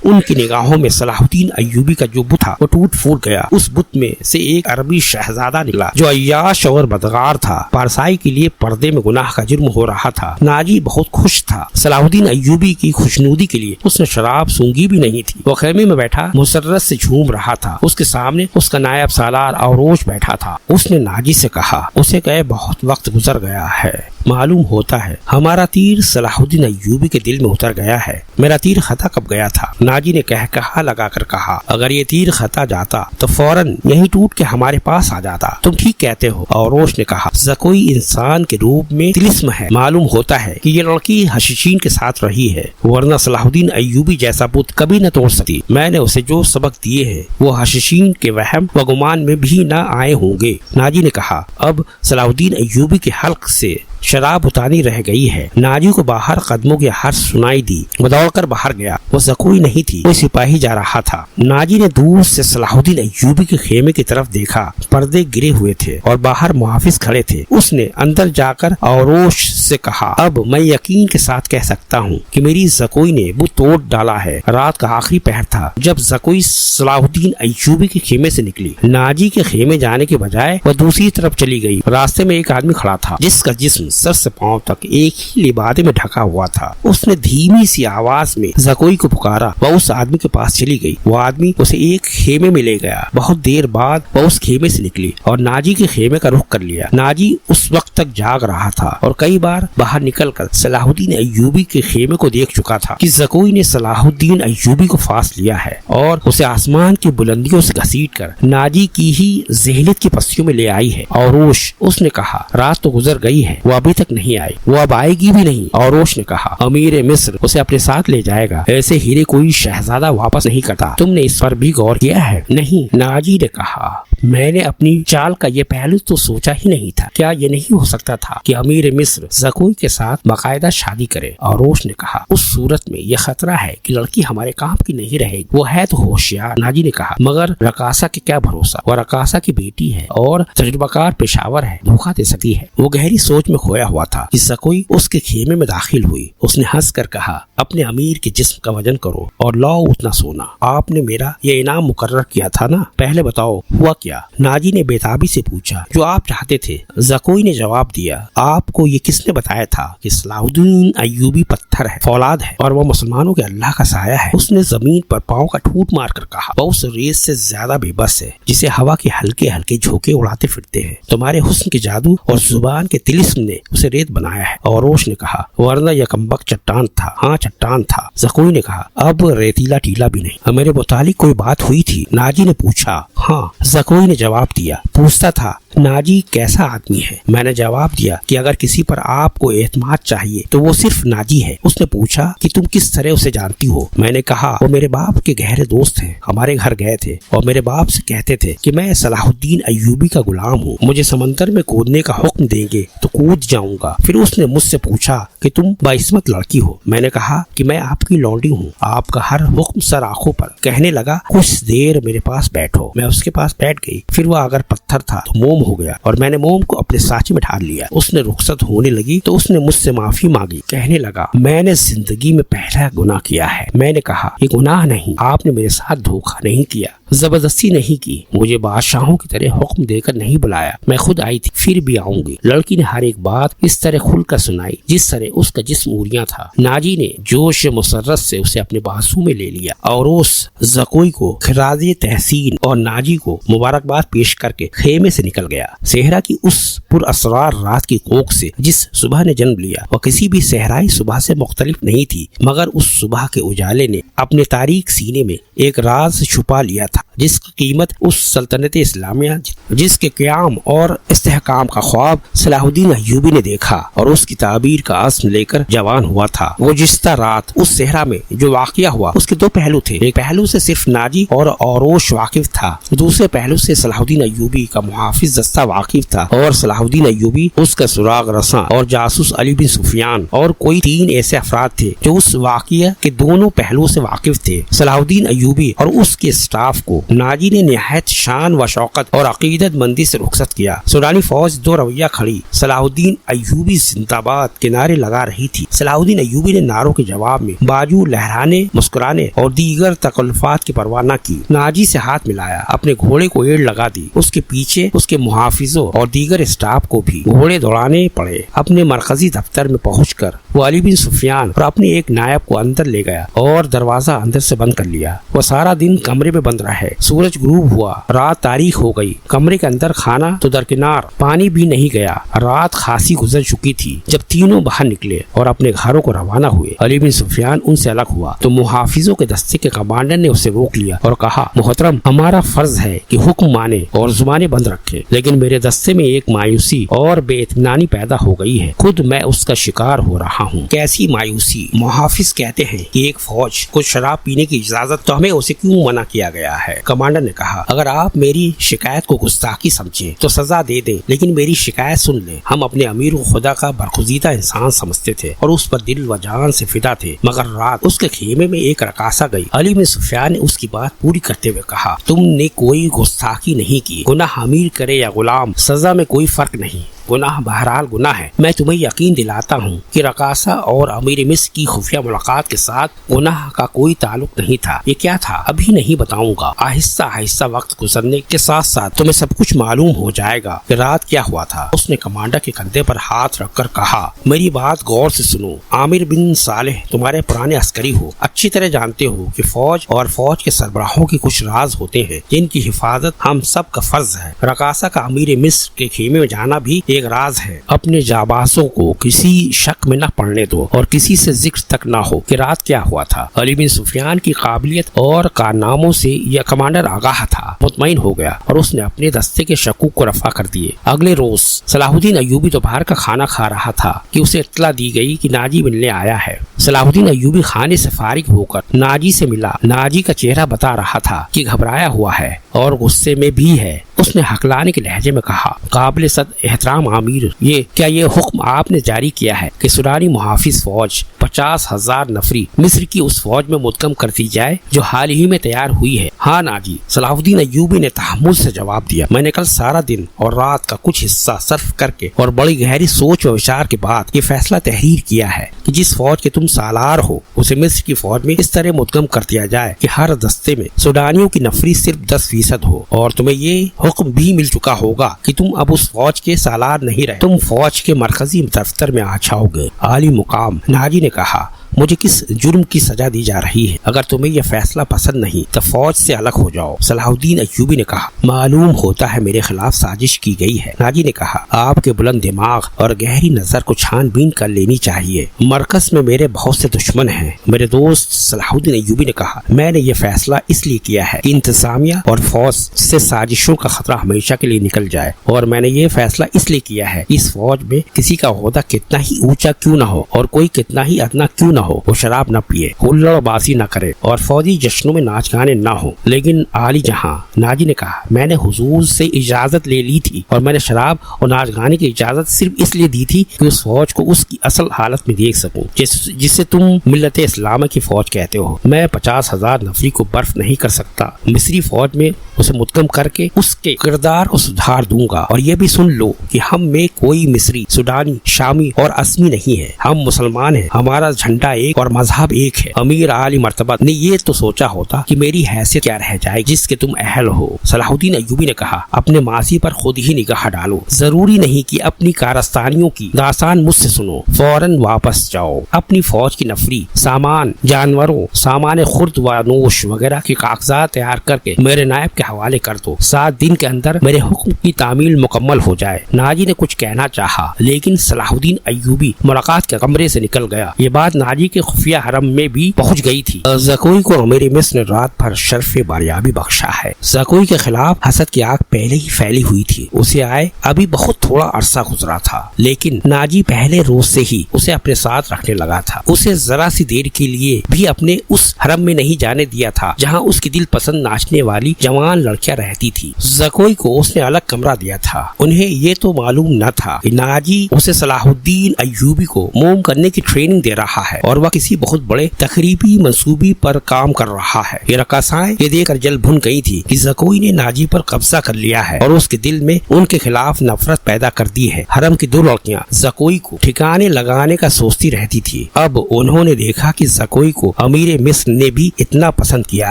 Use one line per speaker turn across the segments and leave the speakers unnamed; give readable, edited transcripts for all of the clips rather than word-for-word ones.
उनकी निगाहों में सलाहुद्दीन अय्यूबी का जो बुत था वो टूट फूट गया। उस बुत में से एक अरबी शहजादा निकला जो अय्याश और बदगार था। पारसाई के लिए पर्दे में गुनाह का जुर्म हो रहा था। नाजी बहुत खुश था। सलाहुद्दीन अय्यूबी की खुशनुदी के लिए उसने शराब सूंघी भी नहीं थी। वो खेमे में बैठा मुसर्रत से झूम रहा था। उसके सामने उसका नायब सालार औरोश बैठा था। उसने नाजी से कहा, उसे कहे बहुत वक्त गुजर गया है, मालूम होता है हमारा तीर सलाहुद्दीन अय्यूबी के दिल में उतर गया है। मेरा तीर खता कब गया था? नाजी ने कहा लगाकर कहा, अगर ये तीर खता जाता तो फौरन यहीं टूट के हमारे पास आ जाता। तुम ठीक कहते हो। औरोश ने कहा, ज़कोई इंसान के रूप में तिलिस्म है। मालूम होता है कि ये लड़की हशीशीन के साथ रही है, वरना सलाहुद्दीन अय्यूबी जैसा बुत कभी न तोड़ सकती। मैंने उसे जो सबक दिए हैं वो हशीशीन के वहम व गुमान में भी न आए होंगे। नाजी ने कहा, अब सलाहुद्दीन अय्यूबी के हल्क से शराब उतानी रह गई है। नाजी को बाहर कदमों की हर्ष सुनाई दी। वो दौड़कर बाहर गया। वो ज़कोई नहीं थी, कोई सिपाही जा रहा था। नाजी ने दूर से सलाहुद्दीन अय्यूबी के खेमे की तरफ देखा। पर्दे गिरे हुए थे और बाहर मुहाफिज खड़े थे। उसने अंदर जाकर औरोश से कहा, अब मैं यकीन के साथ कह सकता हूँ कि मेरी ज़कोई ने बुत तोड़ डाला है। रात का आखिरी पहर था जब ज़कोई सलाहुद्दीन अय्यूबी के खेमे से निकली। नाजी के खेमे जाने के बजाय वह दूसरी तरफ चली गई। रास्ते में एक आदमी खड़ा था जिसका जिस्म सर से पांव तक एक ही लिबादे में ढका हुआ था। उसने धीमी सी आवाज में ज़कोई को पुकारा। वह उस आदमी के पास चली गई। वो आदमी उसे एक खेमे में ले गया। बहुत देर बाद वह उस खेमे से निकली और नाजी के खेमे का रुख कर लिया। नाजी उस वक्त तक जाग रहा था और कई बार बाहर निकलकर सलाहुद्दीन अय्यूबी के खेमे को देख चुका था कि ज़कोई ने सलाहुद्दीन अय्यूबी को फांस लिया है और उसे आसमान की बुलंदियों से घसीटकर नाजी की ही ज़हनियत की पस्तियों में ले आई है। औरोश, उसने कहा, रात तो गुजर गई है, वो अभी तक नहीं आई, वो अब आएगी भी नहीं। औरोश ने कहा, अमीर मिस्र उसे अपने साथ ले जाएगा। ऐसे हीरे कोई शहजादा वापस नहीं करता। तुमने इस पर भी गौर किया है? नहीं। नाजी ने कहा, मैंने अपनी चाल का ये पहलू तो सोचा ही नहीं था। क्या ये नहीं हो सकता था कि अमीर मिस्र ज़कोई के साथ बाकायदा शादी करे? औरोश ने कहा, उस सूरत में यह खतरा है कि लड़की हमारे काम की नहीं रहेगी। वो है तो होशियार। नाजी ने कहा, मगर रकासा के क्या भरोसा, वो रकासा की बेटी है और तजुर्बाकार पेशावर है, धोखा दे सकती है। वो गहरी सोच में खोया हुआ था कि ज़कोई उसके खेमे में दाखिल हुई। उसने हंस कर कहा, अपने अमीर के जिस्म का वजन करो और लाओ उतना सोना। आपने मेरा ये इनाम मुकर्रर किया था ना, पहले बताओ हुआ क्या? नाजी ने बेताबी से पूछा। जो आप चाहते थे। ज़कोई ने जवाब दिया, आपको ये किसने बताया था कि सलाहुद्दीन अय्यूबी पत्थर है, फौलाद है और वह मुसलमानों के अल्लाह का साया है? उसने जमीन पर पांव का ठूट मार कर कहा, वह उस रेत से ज्यादा बेबस है जिसे हवा के हल्के हल्के झोंके उड़ाते फिरते हैं। तुम्हारे हुस्न के जादू और जुबान के तिलिस्म ने उसे रेत बनाया है। औरोश ने कहा, वरना यह कमबख्त चट्टान था। हाँ, चट्टान था। ज़कोई ने कहा, अब रेतीला टीला भी नहीं। मेरे मुतालिक कोई बात हुई थी? नाजी ने पूछा। हाँ, ज़कोई ने जवाब दिया। पूछता था, नाजी कैसा आदमी है? मैंने जवाब दिया कि अगर किसी पर आपको एतमाद चाहिए तो वो सिर्फ नाजी है। उसने पूछा कि तुम किस तरह उसे जानती हो? मैंने कहा, वो मेरे बाप के गहरे दोस्त हैं। हमारे घर गए थे और मेरे बाप से कहते थे कि मैं सलाहुद्दीन अय्यूबी का गुलाम हूँ, मुझे समंदर में कूदने का हुक्म देंगे तो कूद जाऊंगा। फिर उसने मुझसे पूछा कि तुम बाइस्मत लड़की हो। मैंने कहा कि मैं आपकी लौंडी हूँ, आपका हर हुक्म सर आंखों पर। कहने लगा, कुछ देर मेरे पास बैठो। मैं उसके पास बैठ गई। फिर वह अगर पत्थर था तो मोम हो गया और मैंने मोम को अपने सांचे में ढाल लिया। उसने रुखसत होने लगी तो उसने मुझसे माफी मांगी। कहने लगा, मैंने जिंदगी में पहला गुनाह किया है। मैंने कहा, ये गुनाह नहीं, आपने मेरे साथ धोखा नहीं किया, जबरदस्ती नहीं की, मुझे बादशाहों की तरह हुक्म देकर नहीं बुलाया, मैं खुद आई थी, फिर भी आऊंगी। लड़की ने हर एक बात इस तरह खुलकर सुनाई जिस तरह उसका जिस्म उड़िया था। नाजी ने जोश मुसर्रत से उसे अपने बाजू में ले लिया और उस ज़कोई को खिराजे तहसीन और नाजी को मुबारकबाद पेश करके खेमे से निकल गया। सेहरा की उस पुरअसरार रात की कोख से जिस सुबह ने जन्म लिया वह किसी भी सहराई सुबह से मुख्तलिफ नहीं थी, मगर उस सुबह के उजाले ने अपने तारीक सीने में एक राज छुपा लिया था जिसकी कीमत उस सल्तनत इस्लामिया जिसके क़याम और इस्तेहकाम का ख्वाब सलाहुद्दीन अय्यूबी ने देखा और उसकी ताबीर का अज़्म लेकर जवान हुआ था। वो जिस्ता रात उस सहरा में जो वाक़या हुआ उसके दो पहलू थे। एक पहलू से सिर्फ नाजी और औरोश वाकिफ था, दूसरे पहलू से सलाहुद्दीन अय्यूबी का मुहाफिज दस्ता वाकिफ था और सलाहुद्दीन अय्यूबी, उसका सुराग रसा और जासूस अली बिन सुफियान और कोई तीन ऐसे अफराद थे जो उस वाक़या के दोनों पहलुओं से वाकिफ थे। सलाहुद्दीन अय्यूबी और उसके स्टाफ को को नाजी ने निहायत शान व शौकत और अकीदतमंदी से रुखसत किया। सूडानी फौज दो रवैया खड़ी सलाहुद्दीन अय्यूबी जिंदाबाद के नारे लगा रही थी। सलाहुद्दीन अय्यूबी ने नारों के जवाब में बाजू लहराने, मुस्कुराने और दीगर तकल्लुफात की परवाह न की। नाजी से हाथ मिलाया, अपने घोड़े को एड़ लगा दी। उसके पीछे उसके मुहाफिजों और दीगर स्टाफ को भी घोड़े दौड़ाने पड़े। अपने मरकजी दफ्तर में पहुंचकर वो अली बिन सुफियान और अपने एक नायब को अंदर ले गया और दरवाजा अंदर से बंद कर लिया। वो सारा दिन कमरे में बंद रहे। सूरज गुरूब हुआ, रात तारीख हो गई। कमरे के अंदर खाना तो दरकिनार, पानी भी नहीं गया। रात खासी गुजर चुकी थी जब तीनों बाहर निकले और अपने घरों को रवाना हुए। अली बिन सुफियान उनसे अलग हुआ तो मुहाफिजों के दस्ते के कमांडर ने उसे रोक लिया और कहा, मोहतरम, हमारा फर्ज है कि हुक्म माने और जुबानें बंद रखे, लेकिन मेरे दस्ते में एक मायूसी और बेइत्मीनानी पैदा हो गई है। खुद मैं उसका शिकार हो रहा हूँ। कैसी मायूसी? मुहाफिज कहते हैं कि एक फौज को शराब पीने की इजाजत, तो हमें उसे क्यों मना किया गया है? कमांडर ने कहा, अगर आप मेरी शिकायत को गुस्ताखी समझे तो सजा दे दें, लेकिन मेरी शिकायत सुन लें। हम अपने अमीर को खुदा का बरखुजीदा इंसान समझते थे और उस पर दिल व जान से फिदा थे, मगर रात उसके खेमे में एक रकासा गई। अली बिन सुफियान ने उसकी बात पूरी करते हुए कहा, तुमने कोई गुस्ताखी नहीं की। गुनाह अमीर करे या गुलाम, सजा में कोई फर्क नहीं। गुनाह बहरहाल गुनाह है। मैं तुम्हें यकीन दिलाता हूँ कि रकासा और अमीर मिस्र की खुफिया मुलाकात के साथ गुनाह का कोई ताल्लुक नहीं था। ये क्या था अभी नहीं बताऊंगा। आहिस्ता आहिस्ता वक्त गुजरने के साथ साथ तुम्हें सब कुछ मालूम हो जाएगा कि रात क्या हुआ था। उसने कमांडर के कंधे पर हाथ रखकर कहा, मेरी बात गौर से सुनो। आमिर बिन सालेह तुम्हारे पुराने अस्करी हो, अच्छी तरह जानते हो कि फौज और फौज के सरबराहों की कुछ राज होते हैं जिनकी हिफाजत हम सब का फर्ज है। रकासा का अमीर मिस्र के खेमे में जाना भी एक राज है। अपने जाबाजों को किसी शक में न पड़ने दो और किसी से जिक्र तक न हो कि रात क्या हुआ था। अली बिन सुफियान की काबिलियत और कारनामों से यह कमांडर आगाह था, मुतमईन हो गया और उसने अपने दस्ते के शकूक को रफा कर दिए। अगले रोज सलाहुद्दीन अय्यूबी दोपहर का खाना खा रहा था कि उसे इत्तला दी गई कि नाजी मिलने आया है। सलाहुद्दीन अय्यूबी खाने से फारिग होकर नाजी से मिला। नाजी का चेहरा बता रहा था कि घबराया हुआ है और गुस्से में भी है। उसने हकलाने के लहजे में कहा, काबिल सद एहतराम आमीर, ये हुक्म आपने जारी किया है कि सूडानी मुहाफिज फौज 50,000 नफरी मिस्र की उस फौज में मुद्गम कर दी जाए जो हाल ही में तैयार हुई है? हाँ नाजी, सलाहुद्दीन अय्यूबी ने तहम्मुल से जवाब दिया। मैंने कल सारा दिन और रात का कुछ हिस्सा सर्फ करके और बड़ी गहरी सोच व विचार के बाद ये फैसला तहरीर किया है कि जिस फौज के तुम सालार हो उसे मिस्र की फौज में इस तरह मुद्गम कर दिया जाए कि हर दस्ते में सूडानियों की नफरी सिर्फ 10% हो। और तुम्हें ये हुक्म भी मिल चुका होगा कि तुम अब उस फौज के सालार नहीं रहे, तुम फौज के मरकजी दफ्तर में आ जाओगे। आली मुकाम, नाजी ने कहा, मुझे किस जुर्म की सजा दी जा रही है? अगर तुम्हें यह फैसला पसंद नहीं तो फौज से अलग हो जाओ। सलाहुद्दीन अय्यूबी ने कहा, मालूम होता है मेरे खिलाफ साजिश की गई है। नाजी ने कहा, आपके बुलंद दिमाग और गहरी नजर को छानबीन कर लेनी चाहिए। मरकज में मेरे बहुत से दुश्मन हैं। मेरे दोस्त सलाहुद्दीन अय्यूबी ने कहा, मैंने ये फैसला इसलिए किया है कि इंतजामिया और फौज से साजिशों का खतरा हमेशा के लिए निकल जाए, और मैंने ये फैसला इसलिए किया है इस फौज में किसी का ओहदा कितना ही ऊंचा क्यों न हो और कोई कितना ही अदना क्यों न हो, वो शराब न पिए, हुल्लड़बाजी न करे और फौजी जश्नों में नाच गाने न हो। लेकिन आली जहां, नाजी ने कहा, मैंने हुजूर से इजाजत ले ली थी और मैंने शराब और नाच गाने की इजाजत सिर्फ इसलिए दी थी कि उस फौज को उसकी असल हालत में देख सकूं जिसे तुम मिल्लत इस्लाम की फौज कहते हो। मैं 50,000 नफरी को बर्फ नहीं कर सकता। मिस्री फौज में उसे मुद्गम करके उसके किरदार को सुधार दूंगा। और ये भी सुन लो कि हम में कोई मिस्री, सूडानी, शामी और असमी नहीं है। हम मुसलमान हैं, हमारा झंडा एक और मजहब एक है। अमीर आली मर्तबा ने ये तो सोचा होता कि मेरी हैसियत क्या रह जाएगी जिसके तुम अहल हो। सलाहुद्दीन अय्यूबी ने कहा, अपने माजी पर खुद ही निगाह डालो। जरूरी नहीं कि अपनी कारस्तानियों की दास्तान मुझसे सुनो, फौरन वापस जाओ। अपनी फौज की नफरी, सामान, जानवरों, सामान खुर्द व नोश वगैरह के कागजात तैयार करके मेरे नायब के हवाले कर दो। 7 दिन के अंदर मेरे हुक्म की तामील मुकम्मल हो जाए। नाजी ने कुछ कहना चाहा, लेकिन सलाहुद्दीन अय्यूबी मुलाकात के कमरे से निकल गया। ये बात नाजी के खुफिया हरम में भी पहुंच गई थी। ज़कोई को अमीर मिस्र ने रात भर शर्फ़े बारियाबी बख्शा है। ज़कोई के खिलाफ हसद की आग पहले ही फैली हुई थी। उसे आए अभी बहुत थोड़ा अरसा गुजरा था, लेकिन नाजी पहले रोज से ही उसे अपने साथ रखने लगा था। उसे जरा सी देर के लिए भी अपने उस हरम में नहीं जाने दिया था जहाँ उसकी दिल पसंद नाचने वाली जवान लड़कियां रहती थी। ज़कोई को उसने अलग कमरा दिया था। उन्हें ये तो मालूम न था कि नाजी उसे सलाहुद्दीन अय्यूबी को मोम करने की ट्रेनिंग दे रहा है और वह किसी बहुत बड़े तकरीबी मंसूबे पर काम कर रहा है। ये रकासाएं ये देखकर जल भुन गई थी कि ज़कोई ने नाजी पर कब्जा कर लिया है और उसके दिल में उनके खिलाफ नफरत पैदा कर दी है। हरम की 2 लड़कियां ज़कोई को ठिकाने लगाने का सोचती रहती थी। अब उन्होंने देखा कि ज़कोई को अमीर मिस्र ने भी इतना पसंद किया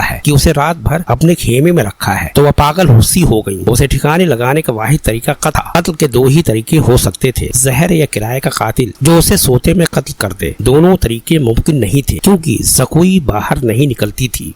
है कि उसे रात भर अपने खेमे में रखा है, तो वह पागल हुस्सी हो गई। उसे ठिकाने लगाने का वाहिद तरीका कत्ल के 2 ही तरीके हो सकते थे, जहर या किराए का कातिल जो उसे सोते में कत्ल कर दे। दोनों तरीके मुमकिन नहीं थे क्योंकि ज़कोई बाहर नहीं निकलती थी।